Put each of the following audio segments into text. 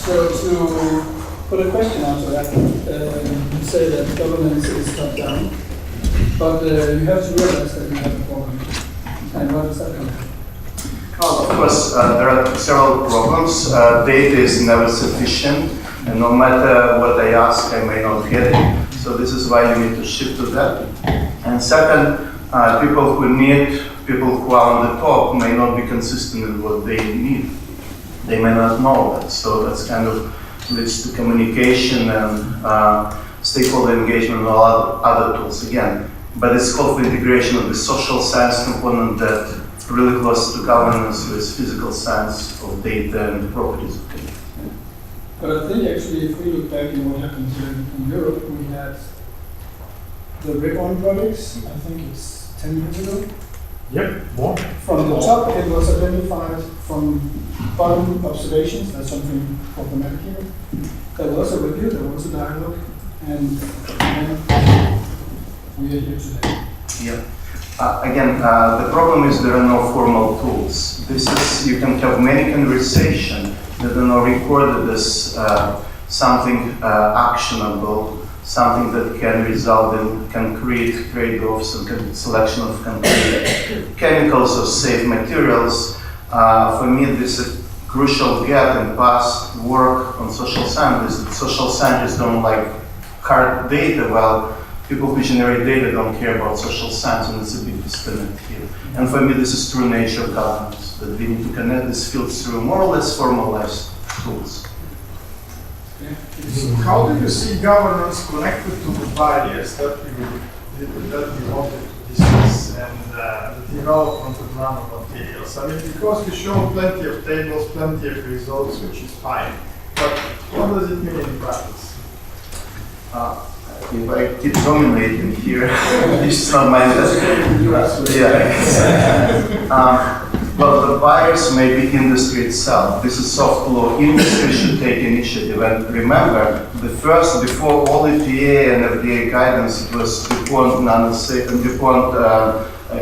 So to put a question onto that, you say that governance is top down, but you have to realize that you have a problem. And where does that come from? Well, of course, there are several problems. Data is never sufficient, and no matter what I ask, I may not get it. So this is why you need to shift to that. And second, people who are on the top may not be consistent with what they need. They may not know that. So that's kind of leads to communication and stakeholder engagement and all other tools again. But it's called for integration of the social science component that really close to governance with physical science of data and properties of data. But I think actually if we look back in what happened here in Europe, we had the rip-on projects, I think it's 10 years ago. Yep, more. From the top, it was identified from bottom observations, that's something problematic here. There was a review, there was a dialogue, and we are here today. Yeah. Again, the problem is there are no formal tools. You can have many conversations that are not recorded as something actionable, something that can result in, can create trade-offs and selection of concrete chemicals or safe materials. For me, this is a crucial gap in past work on social scientists. Social scientists don't like hard data, while people who generate data don't care about social science, and it's a big disconnect here. And for me, this is true nature of governance, that we need to connect these fields through more or less formalized tools. How do you see governance connected to the barriers that we wanted to discuss and the development of nanomaterials? I mean, because you show plenty of tables, plenty of results, which is fine, but what does it mean in practice? If I keep dominating here, this is not my well, the buyers may be industry itself. This is soft law. Industry should take initiative. And remember, before all EPA and FDA guidance, it was DuPont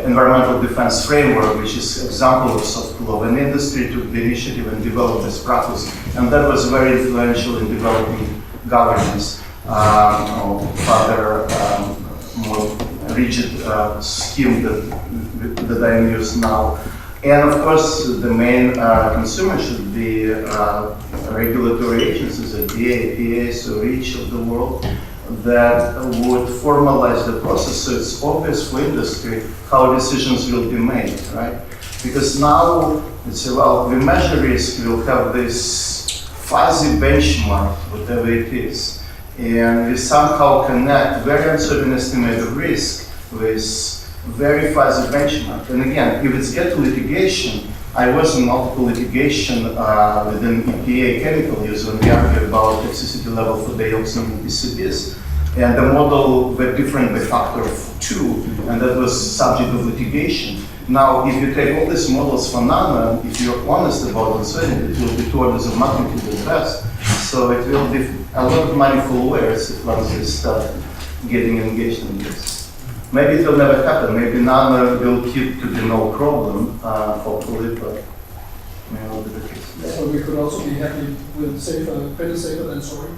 Environmental Defense Framework, which is example of soft law. And industry took the initiative and developed this practice. And that was very influential in developing governance. Further, more rigid scheme that I use now. And of course, the main consumer should be regulatory agencies, FDA, EPA, so each of the world, that would formalize the process so it's obvious for industry how decisions will be made, right? Because now, it's we measure risk, we'll have this fuzzy benchmark, whatever it is. And we somehow connect very uncertain estimate of risk with very fuzzy benchmark. And again, if it's get to litigation, I was in multiple litigation within EPA chemical use when we argue about toxicity level for dioxin and PCBs. And the model were different by factor of 2, and that was subject of litigation. Now, if you take all these models for nano, if you're honest about uncertainty, it will be 2 orders of magnitude at best. So it will be a lot of money for lawyers once they start getting engaged in this. Maybe it will never happen. Maybe nano will keep to be no problem, hopefully, but may not be the case. Yeah, so we could also be happy with better safer than sorry.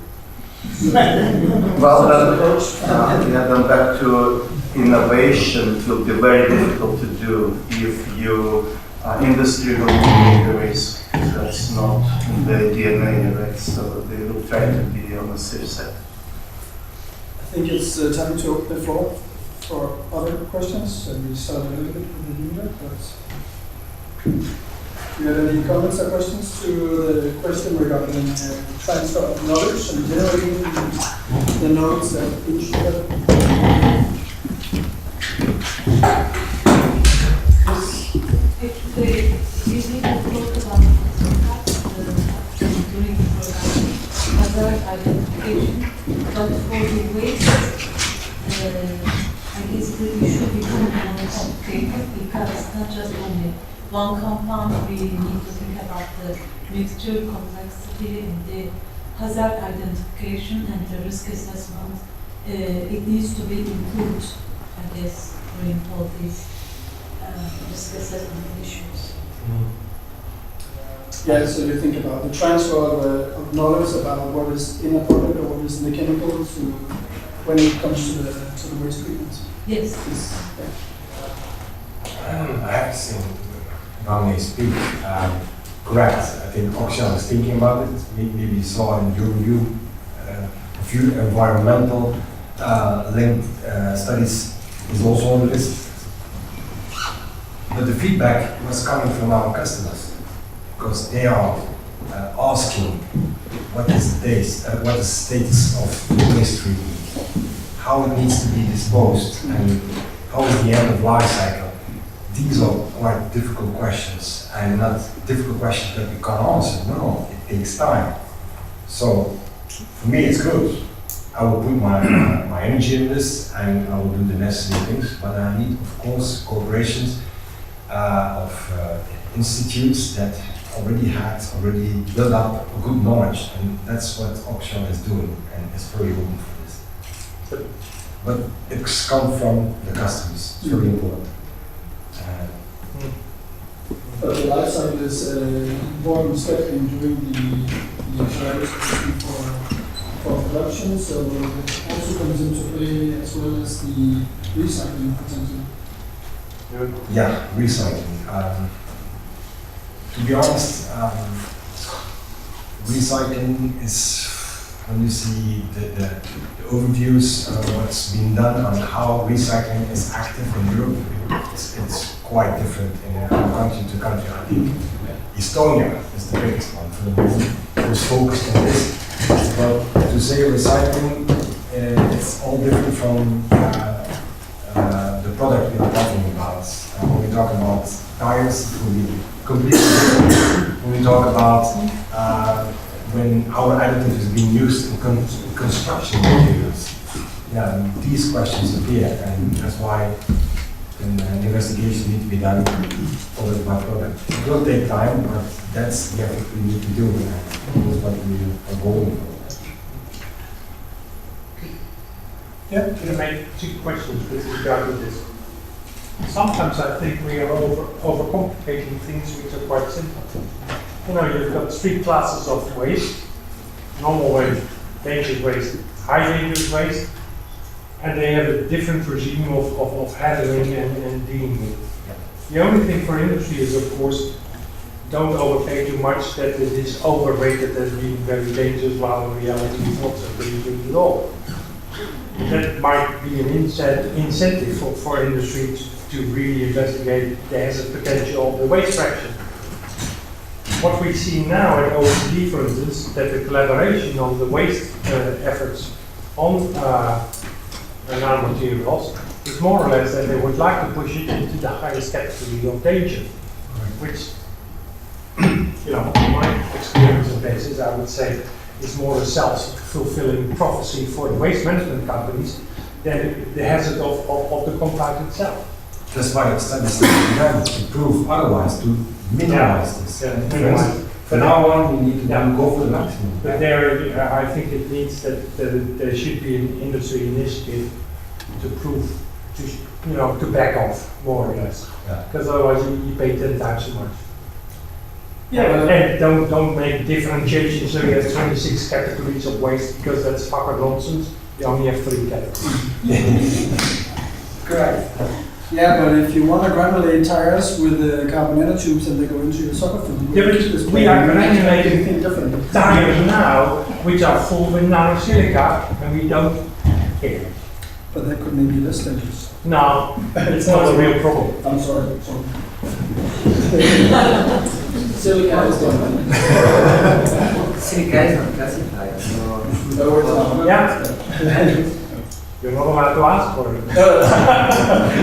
Well, then back to innovation, it will be very difficult to do if you industry will take the risk. That's not in the DNA, right? So they will try to be on the safe side. I think it's time to open the floor for other questions, and we start a little bit with the leader. Do you have any comments or questions to the question regarding transfer of knowledge and generating the knowledge that each other? You need to talk about during the program, hazard identification, but for the waste, I guess we should be complicated because not just only one compound, we need to think about the mixture complexity and the hazard identification and the risk assessment. It needs to be included, I guess, during all these risk assessment issues. Yeah, so you think about the transfer of knowledge about what is in a product or what is in the chemicals to when it comes to the waste treatment. Yes. I have seen, if I may speak, correct. I think OCSiAl is thinking about it. Maybe you saw in your review a few environmental linked studies is also on the list. But the feedback was coming from our customers because they are asking what is the status of waste treatment, how it needs to be disposed, and how is the end of life cycle. These are quite difficult questions, and not difficult questions that we can't answer. No, it takes time. So for me, it's good. I will put my energy in this, and I will do the necessary things. But I need, of course, cooperations of institutes that already built up a good knowledge, and that's what OCSiAl is doing, and it's very open for this. But it's come from the customers. It's very important. But the life cycle is an important step in doing the service for production, so it also comes into play as well as the recycling potential. Yeah, recycling. To be honest, recycling is, when you see the overviews of what's been done on how recycling is active in Europe, it's quite different in country to country. I think Estonia is the biggest one for the moment, who's focused on this. But to say recycling, it's all different from the product we're talking about. When we talk about tires, it will be completely different. When we talk about when our additive is being used in construction materials, yeah, these questions appear, and that's why an investigation needs to be done product by product. It will take time, but that's the effort we need to do, and that's what we are going for. Yeah, can I make 2 questions with regard to this? Sometimes I think we are overcomplicating things which are quite simple. You know, you've got 3 classes of waste: normal waste, dangerous waste, high dangerous waste, and they have a different regime of handling and dealing with. The only thing for industry is, of course, don't overpay too much that it is overrated as being very dangerous, while in reality it's not so very good at all. That might be an incentive for industry to really investigate the hazard potential of the waste fraction. What we see now at OECD, for instance, that the collaboration on the waste efforts on nanomaterials is more or less that they would like to push it into the highest category of danger, which, you know, in my experience and basis, I would say is more a self-fulfilling prophecy for the waste management companies than the hazard of the compound itself. That's why studies need to be done to prove otherwise, to minimize this. Minimize. From now on, we need to go for the maximum. But there, I think it needs that there should be an industry initiative to prove, to back off more or less, because otherwise you pay 10 times so much. Yeah, and don't make differentiation so you have 26 categories of waste, because that's fucking nonsense. You only have 3 categories. correct. Yeah, but if you want to granulate tires with the carbon nanotubes and they go into your soccer field, Yeah, but we are granulating anything different. tires now which are full with nanosilica, and we don't care. But that could maybe less dangerous. No, it's not a real problem. I'm sorry. Silica is different. Silica is not classified, so No, it's not. Yeah. You're not allowed to ask for it.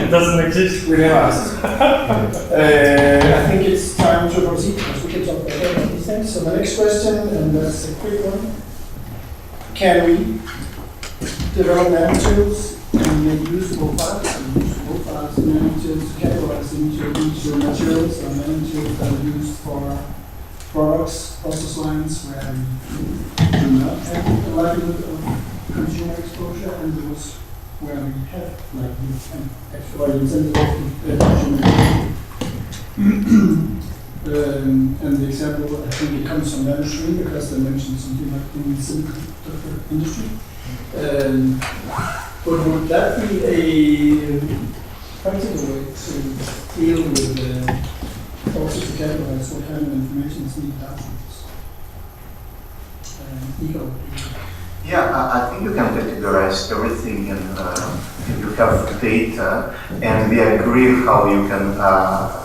It doesn't exist. We never asked. I think it's time to proceed because we can talk about these things. So the next question, and that's a quick one. Can we develop nanomaterials and make usable parts and nanomaterials categorized into materials and nanomaterials that are used for products, process lines where we do not have a likelihood of consumer exposure, and those where we have likelihood and actually intended of consumer exposure. And the example, I think it comes from nano-risk because they mentioned something like in the semiconductor industry. But would that be a practical way to deal with also to categorize what kind of information is needed afterwards? Igor. Yeah, I think you can categorize everything in, if you have data, and we agree how you can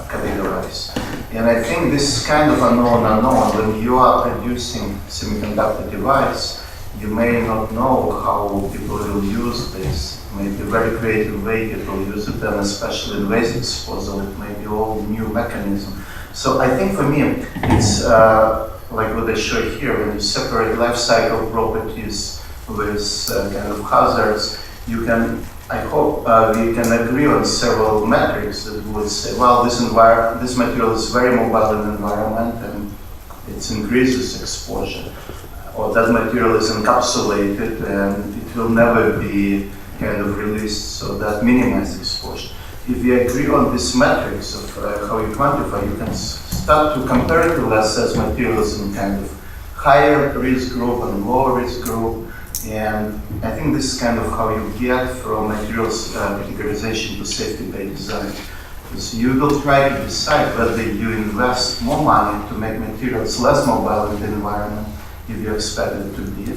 categorize. And I think this is kind of unknown. When you are producing semiconductor device, you may not know how people will use this. Maybe a very creative way people use it, and especially in waste disposal, it may be all new mechanism. So I think for me, it's like what I show here, when you separate life cycle properties with kind of hazards, you can, I hope we can agree on several metrics that would say, well, this material is very mobile in the environment and it increases exposure. Or that material is encapsulated and it will never be kind of released, so that minimizes exposure. If we agree on these metrics of how you quantify, you can start to comparatively assess materials in kind of higher risk group and lower risk group. And I think this is kind of how you get from materials categorization to safety by design. Because you will try to decide whether you invest more money to make materials less mobile in the environment if you expect it to be.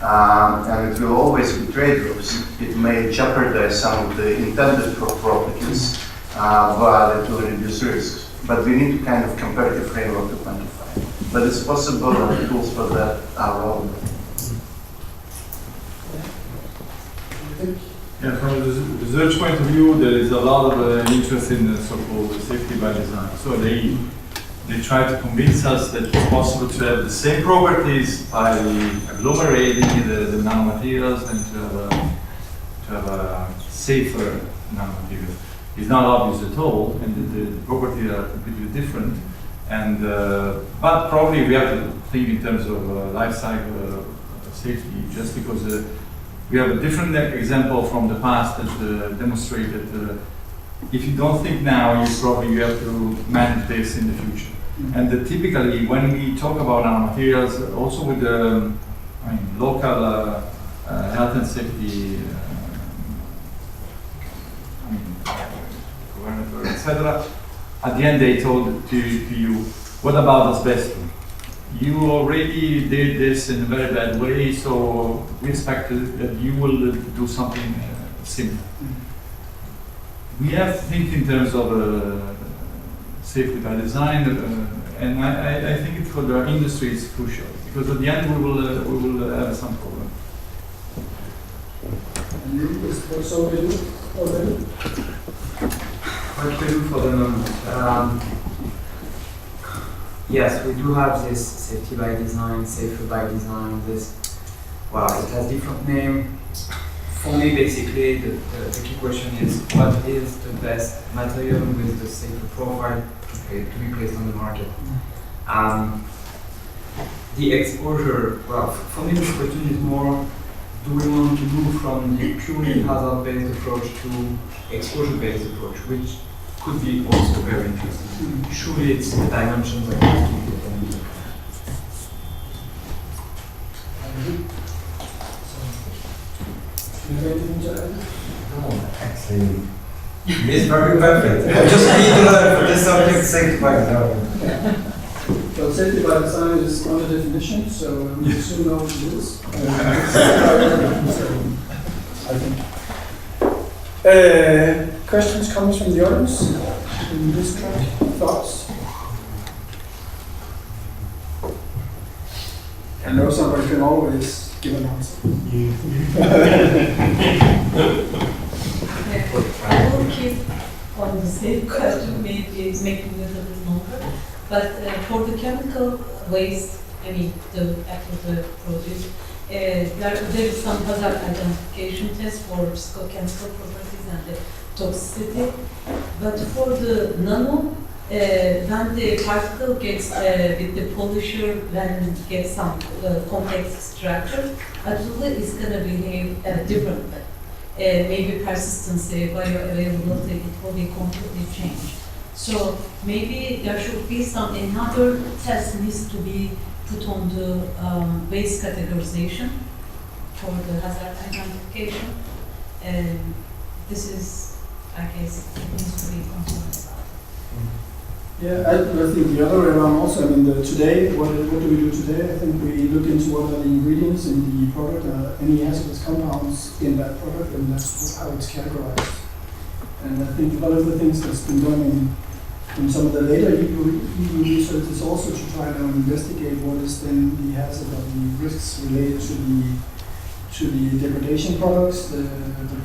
And it will always be trade-offs. It may jeopardize some of the intended properties, but it will reduce risks. But we need to kind of comparative framework to quantify. But it's possible and the tools for that are relevant. Yeah, from the research point of view, there is a lot of interest in the so-called safety by design. So they try to convince us that it's possible to have the same properties by agglomerating the nanomaterials and to have a safer nanomaterial. It's not obvious at all, and the properties are completely different. And but probably we have to think in terms of life cycle safety, just because we have a different example from the past that demonstrated if you don't think now, you have to manage this in the future. And typically, when we talk about nanomaterials, also with the local health and safety, governor, etc., at the end they told to you, what about asbestos? You already did this in a very bad way, so we expect that you will do something similar. We have to think in terms of safety by design, and I think for the industry it's crucial, because at the end we will have some problem. And you, what's already? What we do for the moment? Yes, we do have this safety by design, safer by design. This, well, it has different name. For me, basically, the key question is what is the best material with the safer profile to be placed on the market. The exposure, well, for me, the question is more: do we want to move from the purely hazard-based approach to exposure-based approach, which could be also very interesting. Surely it's the dimensions that we have to look at. Do you have anything to add? No, actually, it's very perfect. I just need to learn for this subject safety by design. Well, safety by design is not a definition, so we soon know what it is. I think. Questions, comments from the audience in this track? Thoughts? I know somebody can always give an answer. I will keep on the same question, maybe making it a little longer. But for the chemical waste, I mean, after the produce, there is some hazard identification test for chemical properties and the toxicity. But for the nano, when the particle gets with the polisher, when it gets some complex structure, actually it's going to behave differently. Maybe persistency, bioavailability, it will be completely changed. So maybe there should be another test needs to be put on the waste categorization for the hazard identification. And this is, I guess, it needs to be concerned about. Yeah, I think the other way around also. I mean, today, what do we do today? I think we look into what are the ingredients in the product, any hazardous compounds in that product, and that's how it's categorized. And I think one of the things that's been done in some of the later EU research is also to try to investigate what is then the hazard or the risks related to the degradation products, the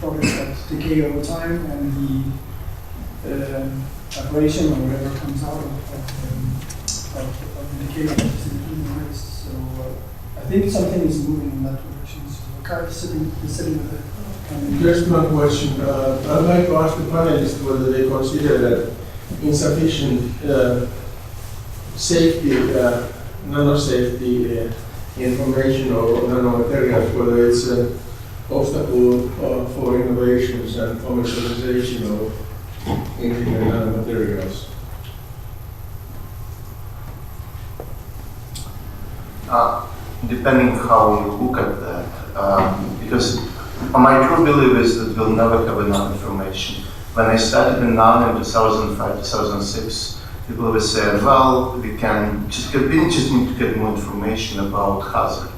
products that decay over time, and the abrasion or whatever comes out of the decay process in human waste. So I think something is moving in that direction. So Carl is sitting with it. Just one question. I'd like to ask the panelists whether they consider that insufficient safety, nano-safety information or nanomaterials, whether it's an obstacle for innovations and commercialization of engineered nanomaterials. Depending how you look at that, because my true belief is that we'll never have enough information. When I started in Nano in 2005, 2006, people were saying, well, we just need to get more information about hazard.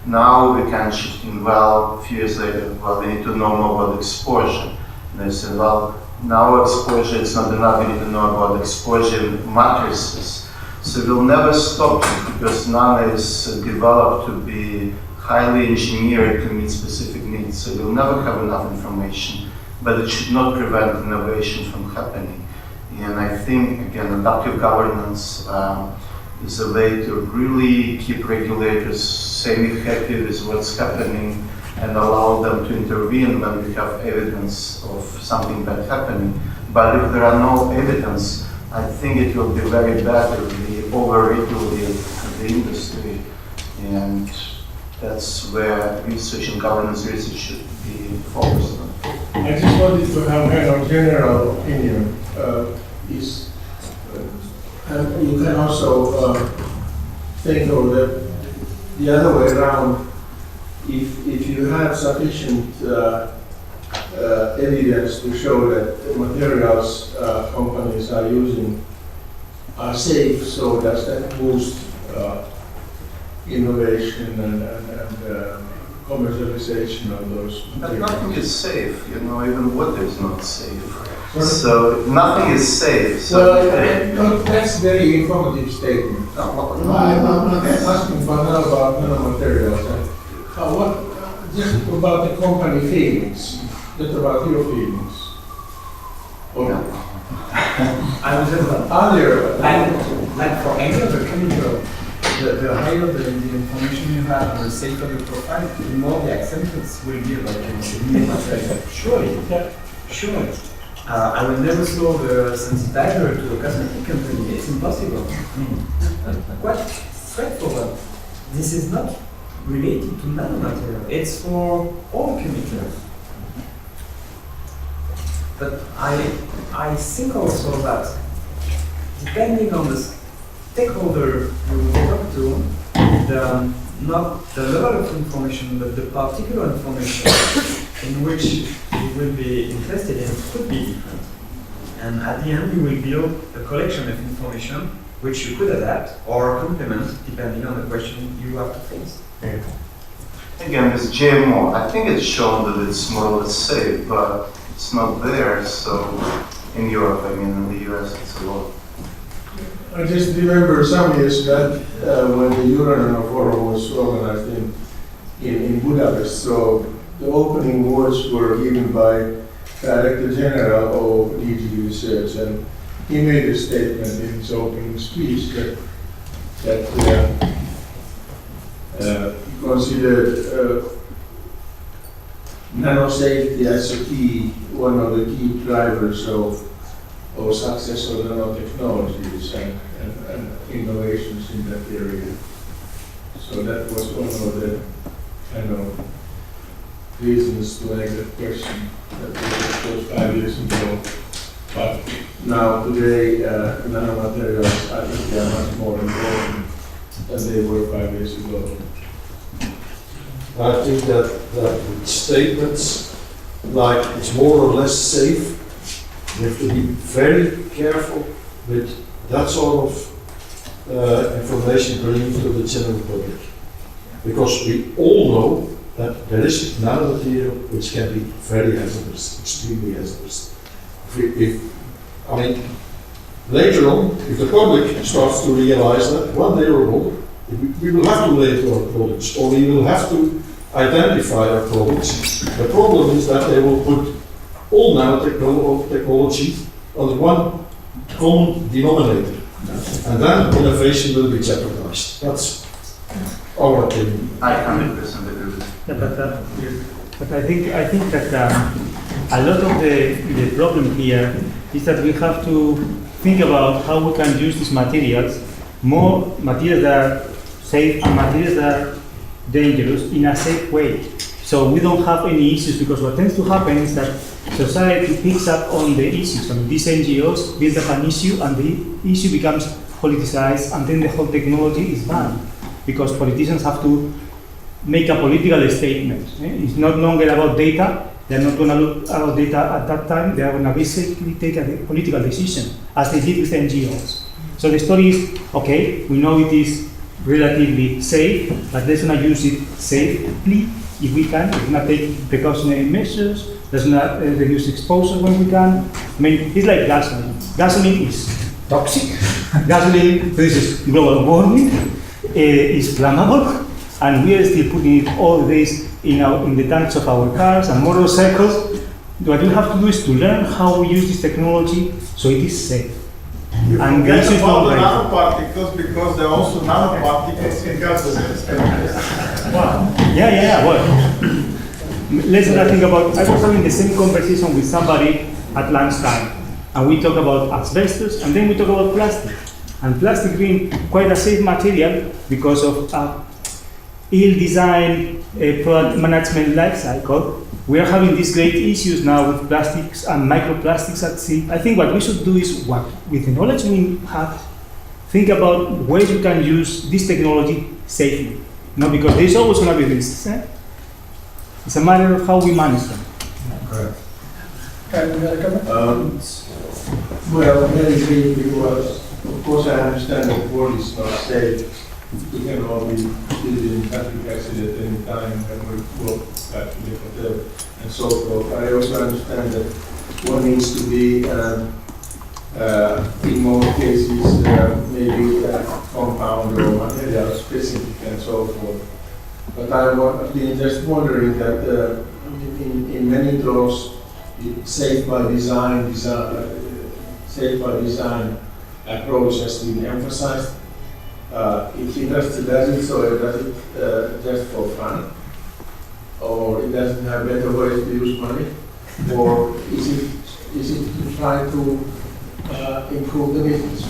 Now we can shift in, well, a few years later, well, we need to know more about exposure. And they said, well, now exposure is not enough, we need to know about exposure matrices. So we'll never stop because Nano is developed to be highly engineered to meet specific needs. So we'll never have enough information, but it should not prevent innovation from happening. And I think, again, adaptive governance is a way to really keep regulators semi-happy with what's happening and allow them to intervene when we have evidence of something bad happening. But if there are no evidence, I think it will be very bad if we over-regulate the industry. And that's where research and governance research should be focused on. I just wanted to have kind of general opinion. And you can also think of the other way around. If you have sufficient evidence to show that the materials companies are using are safe, so does that boost innovation and commercialization of those But materials? nothing is safe, even water is not safe. So nothing is safe. So That's a very informative statement. I'm asking for now about nanomaterials. Just about the company feelings, not about your feelings. I was Earlier, like for any other chemical, the higher the information you have, the safer the profile, the more the acceptance will be about chemical. Surely, sure. I will never sell the sensitizer to a cosmetic company. It's impossible. I mean, quite straightforward. This is not related to nanomaterial. It's for all chemicals. But I think also that depending on the stakeholder you talk to, not the level of information, but the particular information in which you will be interested in could be different. And at the end, you will build a collection of information which you could adapt or complement depending on the question you have to face. again, with GMO, I think it's shown that it's more or less safe, but it's not there. So in Europe, in the US, it's a lot. I just remember some years back when the Euro Forum was organized in Budapest. So the opening words were given by Director General of DG Research, and he made a statement in his opening speech that he considered nanosafety as a one of the key drivers of successful nanotechnologies and innovations in that area. So that was one of the kind of reasons to make that question that was 5 years ago. But now today, nanomaterials, I think they are much more important than they were 5 years ago. I think that statements like it's more or less safe, you have to be very careful with that sort of information bringing to the general public. Because we all know that there is nanomaterial which can be very hazardous, extremely hazardous. I mean, later on, if the public starts to realize that one day or another, we will have to label our products, or we will have to identify our products. The problem is that they will put all nanotechnology under one common denominator, and then innovation will be jeopardized. That's our opinion. I 100% agree with you. Yeah, but I think that a lot of the problem here is that we have to think about how we can use these materials, more materials that are safe and materials that are dangerous in a safe way. So we don't have any issues, because what tends to happen is that society picks up on the issues, and these NGOs build up an issue, and the issue becomes politicized, and then the whole technology is banned, because politicians have to make a political statement. It's not longer about data. They're not going to look at data at that time. They are going to basically take a political decision, as they did with NGOs. So the story is, okay, we know it is relatively safe, but let's not use it safely if we can. We're going to take precautionary measures. Let's not reduce exposure when we can. I mean, it's like gasoline. Gasoline is toxic. Gasoline produces global warming. Is flammable, and we are still putting it all days in the tanks of our cars and motorcycles. What we have to do is to learn how we use this technology so it is safe. You And forget this is about the not nanoparticles, because there are also nanoparticles in gasoline. Wow. Yeah, well, let's not think about, I was having the same conversation with somebody at lunchtime, and we talk about asbestos, and then we talk about plastic. And plastic being quite a safe material because of ill-designed product management life cycle. We are having these great issues now with plastics and microplastics at sea. I think what we should do is, with the knowledge we have, think about ways we can use this technology safely. Because there's always going to be risks. It's a matter of how we manage them. Correct. Well, maybe because, of course, I understand that wood is not safe. We can all be treated in nitric acid at any time when we go back to the hotel and so forth. I also understand that one needs to be, in more cases, maybe compound or material specific and so forth. But I've been just wondering that in many laws, safe by design approach has been emphasized. If industry does it, so it does it just for fun, or it doesn't have better ways to use money, or is it to try to improve the business?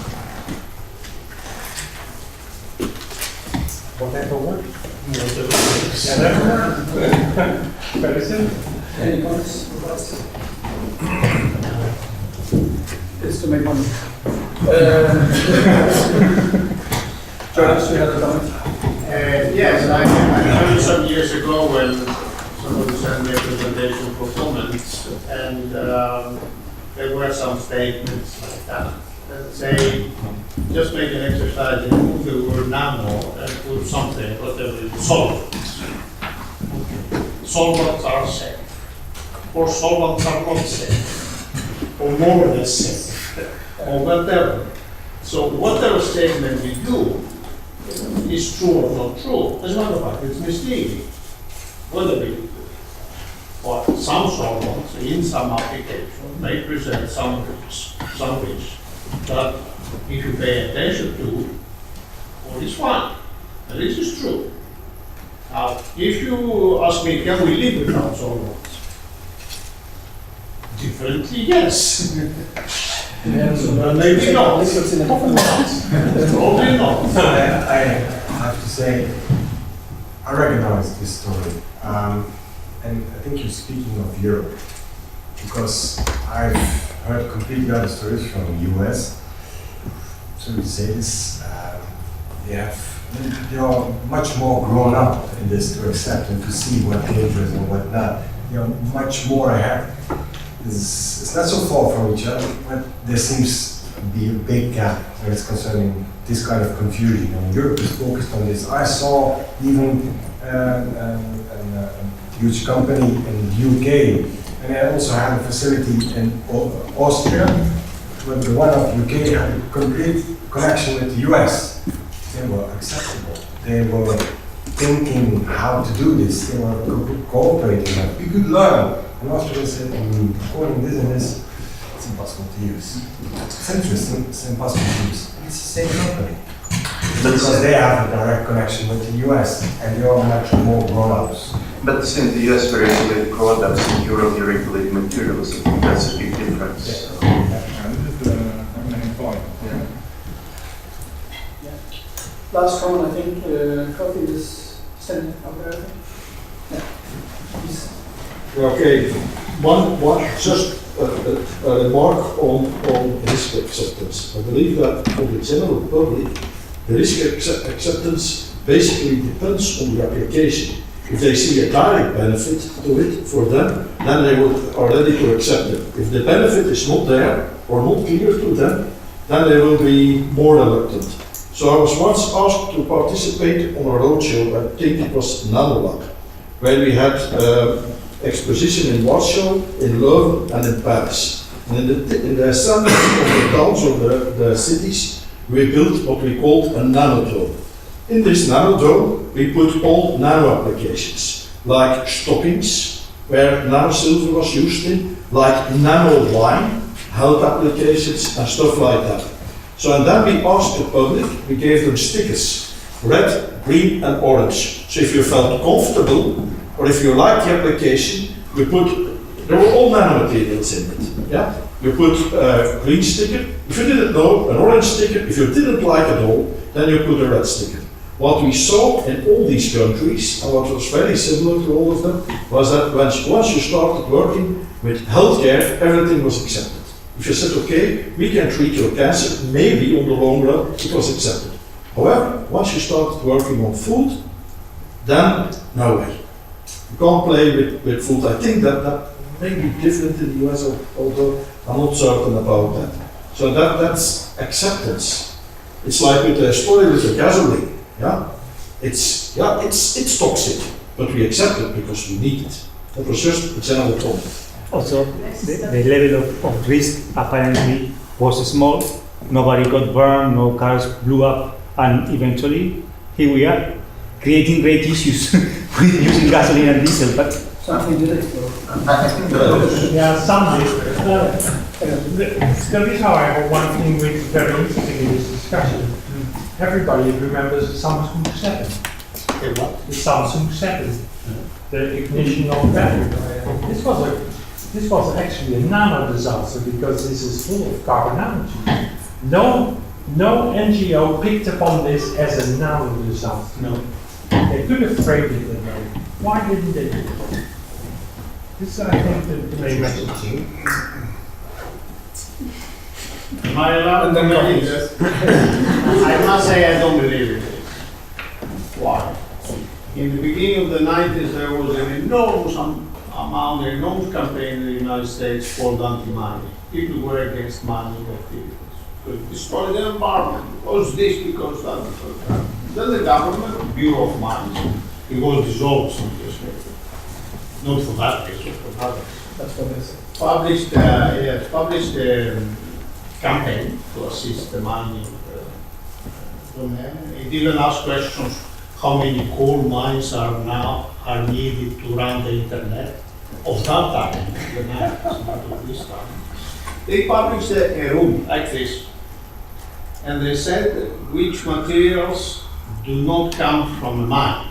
Whatever works. Very simple. Any comments? It's to make money. Jonas, you had a comment? Yes, I heard some years ago when somebody sent me a presentation for comments, and there were some statements like that. Say, just make an exercise and remove the word nano and put something, whatever it is, solvents. Solvents are safe, or solvents are not safe, or more or less safe, or whatever. So whatever statement we do is true or not true, as a matter of fact, it's misleading. Whether we, or some solvents in some application may present some risks, but if you pay attention to, all is fine, and this is true. Now, if you ask me, can we live without solvents? Differently, yes. Maybe not. Probably not. I have to say, I recognize this story, and I think you're speaking of Europe. because I've heard completely other stories from the US. So we say this, they are much more grown up in this to accept and to see what dangerous and what not. They are much more ahead. It's not so far from each other, but there seems to be a big gap when it's concerning this kind of confusion. And Europe is focused on this. I saw even a huge company in the UK, and they also had a facility in Austria, but the one of UK had a complete connection with the US. They were acceptable. They were thinking how to do this. They were cooperating. We could learn. And Austria said, according to this and this, it's impossible to use. It's interesting, it's impossible to use. It's the same company. Because they have a direct connection with the US, and they are much more grown-ups. But in the US, we regulate products, in Europe, we regulate materials. I think that's a big difference. This is the main point. Last comment, I think, coffee is standing out there, I think. Yeah. Please. Okay, one just a remark on risk acceptance. I believe that for the general public, the risk acceptance basically depends on the application. If they see a direct benefit to it for them, then they are ready to accept it. If the benefit is not there or not clear to them, then they will be more reluctant. So I was once asked to participate on a roadshow, I think it was nano-risk, where we had exposition in Warsaw, in Leuven and in Paris. And in the center of the towns or the cities, we built what we called a nanodome. In this nanodome, we put all nano applications, like stockings, where nano-silver was used in, like nano-wine, health applications and stuff like that. So and then we asked the public, we gave them stickers, red, green and orange. So if you felt comfortable, or if you liked the application, there were all nanomaterials in it. Yeah? You put a green sticker, if you didn't know, an orange sticker, if you didn't like it all, then you put a red sticker. What we saw in all these countries, and what was very similar to all of them, was that once you started working with healthcare, everything was accepted. If you said, okay, we can treat your cancer, maybe on the long run, it was accepted. However, once you started working on food, then no way. You can't play with food. I think that may be different in the US, although I'm not certain about that. So that's acceptance. It's like with the story with the gasoline. Yeah, it's toxic, but we accept it because we need it. That was just a general comment. Also, the level of risk apparently was small. Nobody got burned, no cars blew up, and eventually here we are, creating great issues with using gasoline and diesel. But something did it. I think that Yeah, some did. The reason why I have one thing which is very interesting in this discussion. Everybody remembers the Samsung 7. The Samsung 7. The ignition of battery. This was actually a nano disaster because this is full of carbon nanotuber. No NGO picked upon this as a nano disaster. No. They could have framed it that way. Why didn't they do it? This is, I think, the main message. Am I allowed to believe this? I must say I don't believe it. Why? In the beginning of the 90s, there was an enormous enormous campaign in the United States called anti-mining. People were against mining activities. It destroyed the environment. Because this, because that, because that. Then the government, Bureau of Mines, it was dissolved some years later. Not for that reason, for others. That's what they said. Published a campaign to assist the mining domain. It even asked questions how many coal mines are needed to run the internet of that time, the 90s, not of this time. They published a rule like this, and they said which materials do not come from a mine.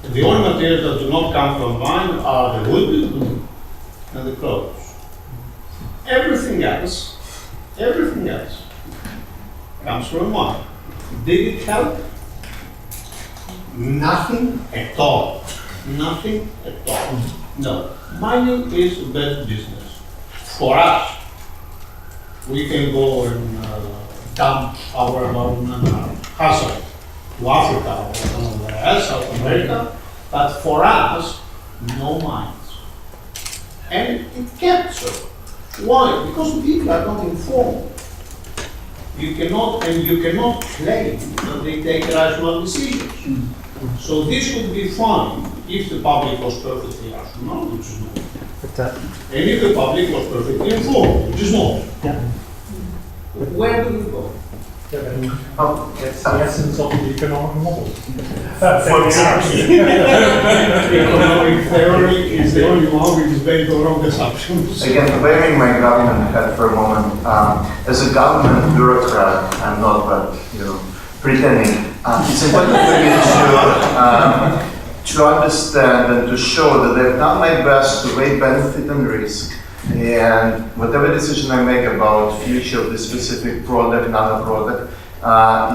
The only materials that do not come from a mine are the wood and the clothes. Everything else comes from a mine. Did it help? Nothing at all. Nothing at all. No. Mining is a bad business. For us, we can go and dump our aluminum hazard to Africa or somewhere else, South America, but for us, no mines. And it kept so. Why? Because people are not informed. You cannot claim that they take rational decisions. So this would be fine if the public was perfectly rational, which is not. And if the public was perfectly informed, which is not. Where do we go? That's the essence of the economic model. For exactly. Economic theory is the only one which is based on wrong assumptions. Again, wearing my government hat for a moment, as a government bureaucrat, I'm not, but pretending. It's important for me to understand and to show that I've done my best to weigh benefit and risk. And whatever decision I make about future of this specific product, nano product,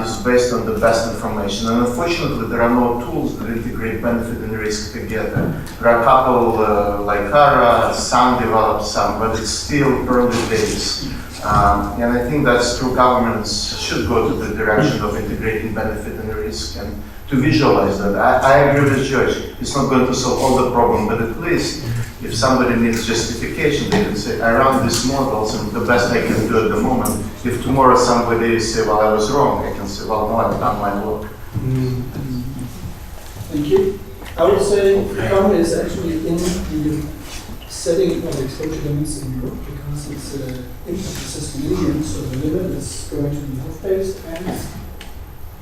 is based on the best information. And unfortunately, there are no tools that integrate benefit and risk together. There are a couple like Hara, some developed some, but it's still early days. And I think that's true. Governments should go to the direction of integrating benefit and risk and to visualize that. I agree with George. It's not going to solve all the problem, but at least if somebody needs justification, they can say, I run these models and the best I can do at the moment. If tomorrow somebody say, well, I was wrong, I can say, well, no, I've done my work. Thank you. I would say PICAM is actually in the setting of exposure limits in Europe because it's impact assessment medium, so the limit is going to be health-based and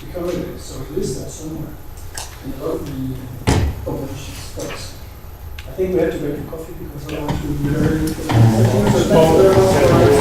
economy-based, so it is there somewhere. And a lot of the population stops. I think we have to make a coffee because I want to learn. Thank you very much.